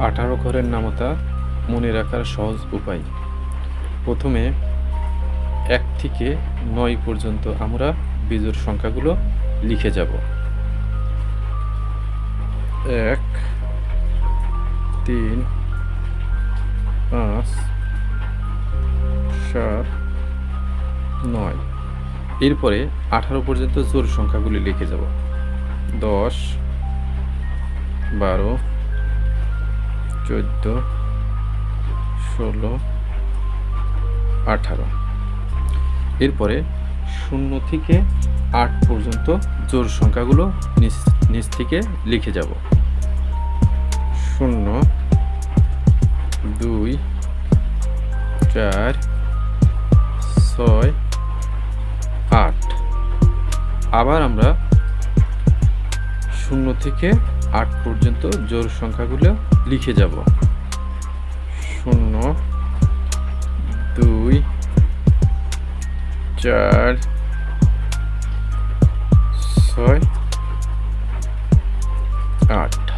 18 ঘরের নামতা মনে রাখার সহজ উপায়। প্রথমে 1 থেকে 9 পর্যন্ত আমরা বিজোড় সংখ্যাগুলো লিখে যাব। 1, 3, 5, 7, 9। এরপরে 18 পর্যন্ত জোড় সংখ্যাগুলি লিখে যাব। 10, 12, 14, 16, 18। এরপরে 0 থেকে 8 পর্যন্ত জোড় সংখ্যাগুলো নিচ থেকে লিখে যাব। 0, 2, 4, 6, 8। আবার আমরা 0 থেকে 8 পর্যন্ত জোড় সংখ্যাগুলো লিখে যাব। 0, 2, 4, 6, 8।